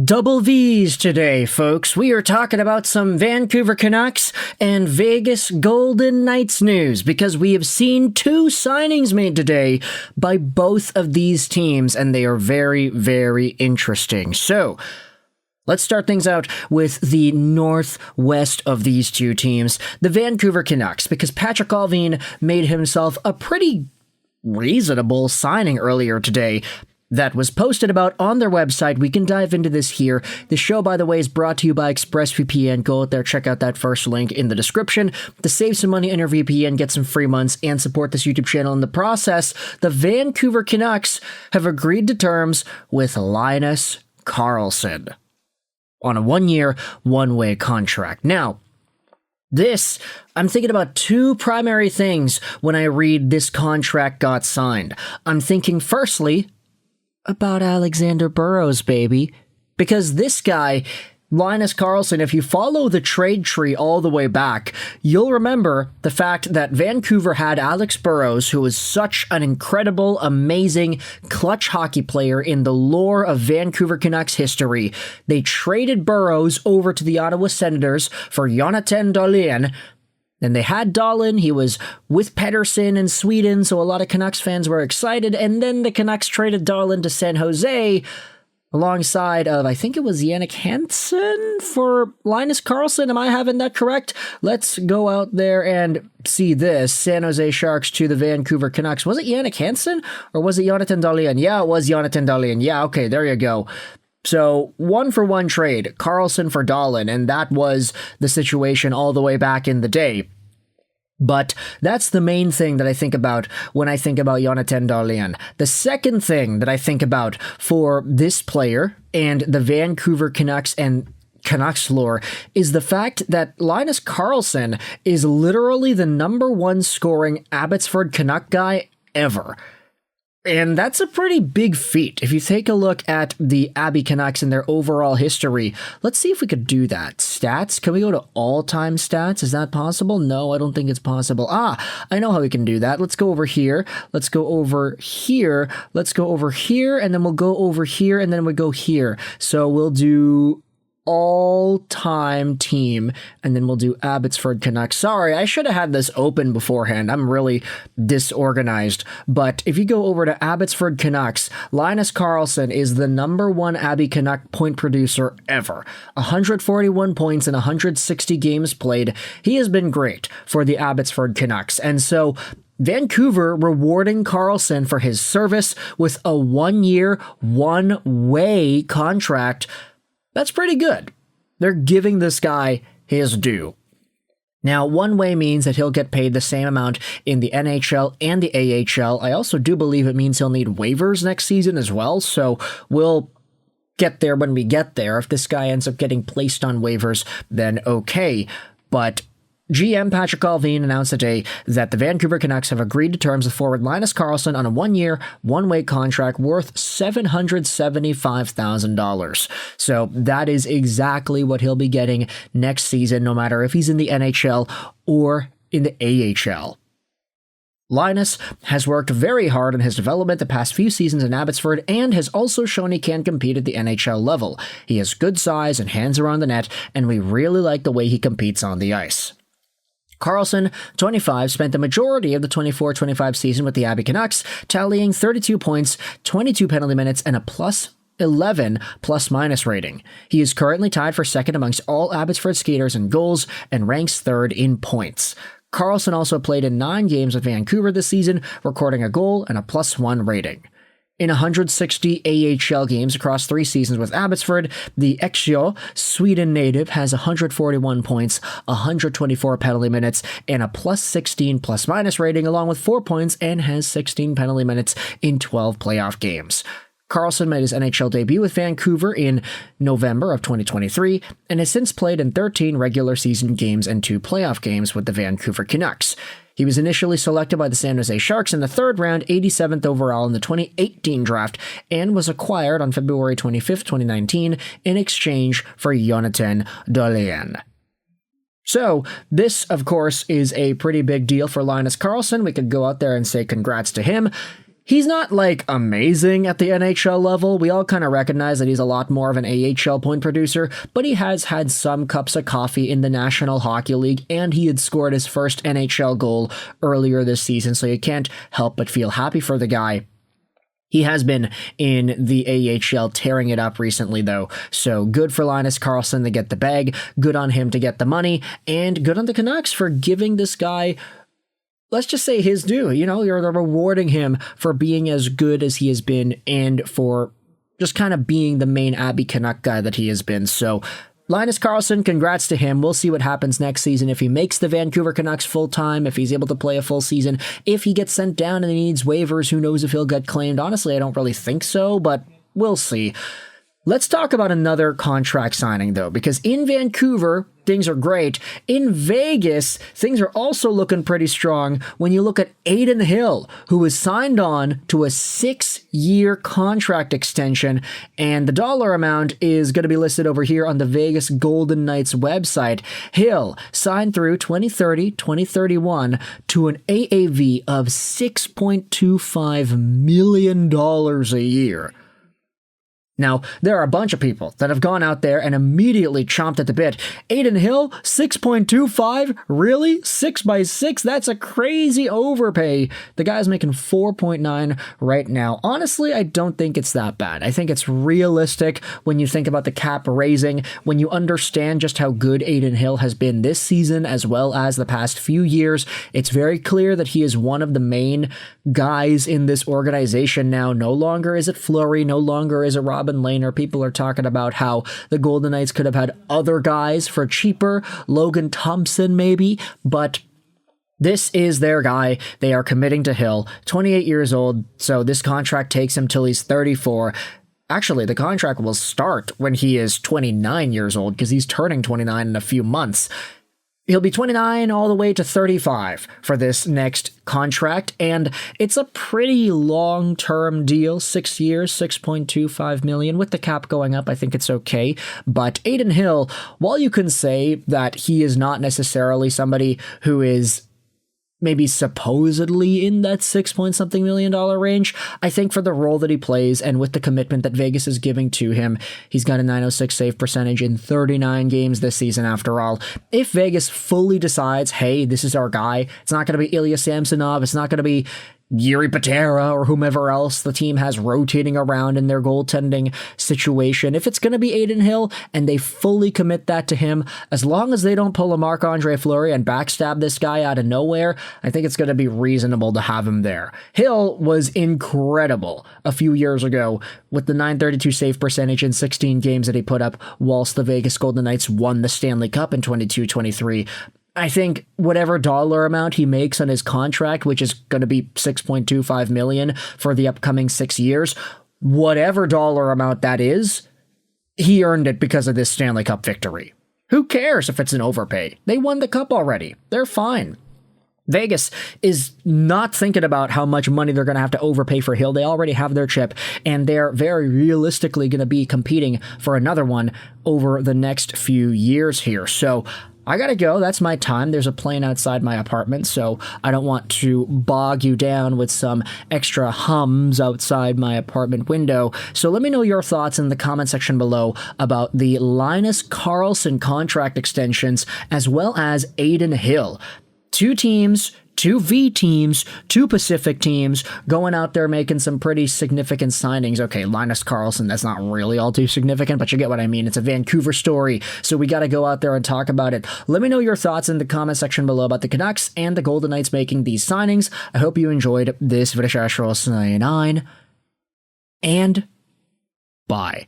Double V's today, folks. We are talking about some Vancouver Canucks and Vegas Golden Knights news because we have seen two signings made today by both of these teams, and they are very, very interesting. So, let's start things out with the northwest of these two teams, the Vancouver Canucks, because Patrik Allvin made himself a pretty reasonable signing earlier today that was posted about on their website. We can dive into this here. The show, by the way, is brought to you by ExpressVPN. Go out there, check out that first link in the description to save some money on your VPN, get some free months, and support this YouTube channel in the process. The Vancouver Canucks have agreed to terms with Linus Karlsson on a 1-year, one-way contract. Now, I'm thinking about two primary things when I read this contract got signed. I'm thinking, firstly, about Alexander Burrows, baby. Because this guy, Linus Karlsson, if you follow the trade tree all the way back, you'll remember the fact that Vancouver had Alex Burrows, who was such an incredible, amazing, clutch hockey player in the lore of Vancouver Canucks history. They traded Burrows over to the Ottawa Senators for Jonathan Dahlin. And they had Dahlin, he was with Pettersson in Sweden, so a lot of Canucks fans were excited, and then the Canucks traded Dahlin to San Jose alongside of, I think it was Jannik Hansen for Linus Karlsson. Am I having that correct? Let's go out there and see this. San Jose Sharks to the Vancouver Canucks. Was it Jannik Hansen or was it Jonathan Dahlin? Yeah, it was Jonathan Dahlin. Yeah, okay, there you go. So, 1-for-1 trade, Karlsson for Dahlin, and that was the situation all the way back in the day. But that's the main thing that I think about when I think about Jonathan Dahlin. The second thing that I think about for this player and the Vancouver Canucks and Canucks lore is the fact that Linus Karlsson is literally the #1 scoring Abbotsford Canuck guy ever. And that's a pretty big feat. If you take a look at the Abby Canucks and their overall history, let's see if we could do that. Stats? Can we go to all-time stats? Is that possible? No, I don't think it's possible. I know how we can do that. Let's go over here. Let's go over here. Let's go over here, and then we'll go over here, and then we'll go here. So we'll do all-time team, and then we'll do Abbotsford Canucks. Sorry, I should have had this open beforehand. I'm really disorganized. But if you go over to Abbotsford Canucks, Linus Karlsson is the #1 Abby Canuck point producer ever. 141 points in 160 games played. He has been great for the Abbotsford Canucks. And so Vancouver rewarding Karlsson for his service with a 1-year, one-way contract. That's pretty good. They're giving this guy his due. Now, one way means that he'll get paid the same amount in the NHL and the AHL. I also do believe it means he'll need waivers next season as well, so we'll get there when we get there. If this guy ends up getting placed on waivers, then okay. But GM Patrik Allvin announced today that the Vancouver Canucks have agreed to terms with forward Linus Karlsson on a 1-year, one-way contract worth $775,000. So that is exactly what he'll be getting next season, no matter if he's in the NHL or in the AHL. Linus has worked very hard on his development the past few seasons in Abbotsford and has also shown he can compete at the NHL level. He has good size and hands around the net, and we really like the way he competes on the ice. Karlsson, 25, spent the majority of the 24-25 season with the Abby Canucks, tallying 32 points, 22 penalty minutes, and a +11 plus-minus rating. He is currently tied for second amongst all Abbotsford skaters in goals and ranks third in points. Karlsson also played in 9 games with Vancouver this season, recording a goal and a +1 rating. In 160 AHL games across 3 seasons with Abbotsford, the Eksjö, Sweden native, has 141 points, 124 penalty minutes, and a +16 plus-minus rating, along with 4 points, and has 16 penalty minutes in 12 playoff games. Karlsson made his NHL debut with Vancouver in November of 2023 and has since played in 13 regular season games and 2 playoff games with the Vancouver Canucks. He was initially selected by the San Jose Sharks in the 3rd round, 87th overall in the 2018 draft, and was acquired on February 25th, 2019 in exchange for Jonathan Dahlin. So, this, of course, is a pretty big deal for Linus Karlsson. We could go out there and say congrats to him. He's not, like, amazing at the NHL level. We all kind of recognize that he's a lot more of an AHL point producer, but he has had some cups of coffee in the National Hockey League, and he had scored his first NHL goal earlier this season, so you can't help but feel happy for the guy. He has been in the AHL tearing it up recently, though, so good for Linus Karlsson to get the bag, good on him to get the money, and good on the Canucks for giving this guy, let's just say, his due. You know, you're rewarding him for being as good as he has been and for just kind of being the main Abby Canuck guy that he has been. So Linus Karlsson, congrats to him. We'll see what happens next season. If he makes the Vancouver Canucks full-time, if he's able to play a full season, if he gets sent down and he needs waivers, who knows if he'll get claimed. Honestly, I don't really think so, but we'll see. Let's talk about another contract signing, though, because in Vancouver, things are great. In Vegas, things are also looking pretty strong when you look at Adin Hill, who was signed on to a 6-year contract extension, and the dollar amount is going to be listed over here on the Vegas Golden Knights website. Hill signed through 2030-2031 to an AAV of $6.25 million a year. Now, there are a bunch of people that have gone out there and immediately chomped at the bit. Adin Hill, 6.25? Really? 6 by 6? That's a crazy overpay. The guy's making 4.9 right now. Honestly, I don't think it's that bad. I think it's realistic when you think about the cap raising, when you understand just how good Adin Hill has been this season as well as the past few years. It's very clear that he is one of the main guys in this organization now. No longer is it Fleury, no longer is it Robin Lehner. People are talking about how the Golden Knights could have had other guys for cheaper, Logan Thompson maybe, but this is their guy. They are committing to Hill, 28 years old, so this contract takes him till he's 34. Actually, the contract will start when he is 29 years old because he's turning 29 in a few months. He'll be 29 all the way to 35 for this next contract, and it's a pretty long-term deal, 6 years, $6.25 million. With the cap going up, I think it's okay. But Adin Hill, while you can say that he is not necessarily somebody who is maybe supposedly in that $6-point-something million range, I think for the role that he plays and with the commitment that Vegas is giving to him, he's got a .906 save percentage in 39 games this season after all. If Vegas fully decides, hey, this is our guy, it's not going to be Ilya Samsonov, it's not going to be Yuri Patera or whomever else the team has rotating around in their goaltending situation. If it's going to be Adin Hill and they fully commit that to him, as long as they don't pull a Marc-Andre Fleury and backstab this guy out of nowhere, I think it's going to be reasonable to have him there. Hill was incredible a few years ago with the .932 save percentage in 16 games that he put up whilst the Vegas Golden Knights won the Stanley Cup in 22-23. I think whatever dollar amount he makes on his contract, which is going to be $6.25 million for the upcoming 6 years, whatever dollar amount that is, he earned it because of this Stanley Cup victory. Who cares if it's an overpay? They won the cup already. They're fine. Vegas is not thinking about how much money they're going to have to overpay for Hill. They already have their chip, and they're very realistically going to be competing for another one over the next few years here. So I gotta go. That's my time. There's a plane outside my apartment, so I don't want to bog you down with some extra hums outside my apartment window. So let me know your thoughts in the comment section below about the Linus Karlsson contract extensions as well as Adin Hill. Two teams, two V teams, two Pacific teams going out there making some pretty significant signings. Okay, Linus Karlsson, that's not really all too significant, but you get what I mean. It's a Vancouver story, so we got to go out there and talk about it. Let me know your thoughts in the comment section below about the Canucks and the Golden Knights making these signings. I hope you enjoyed this video, and bye.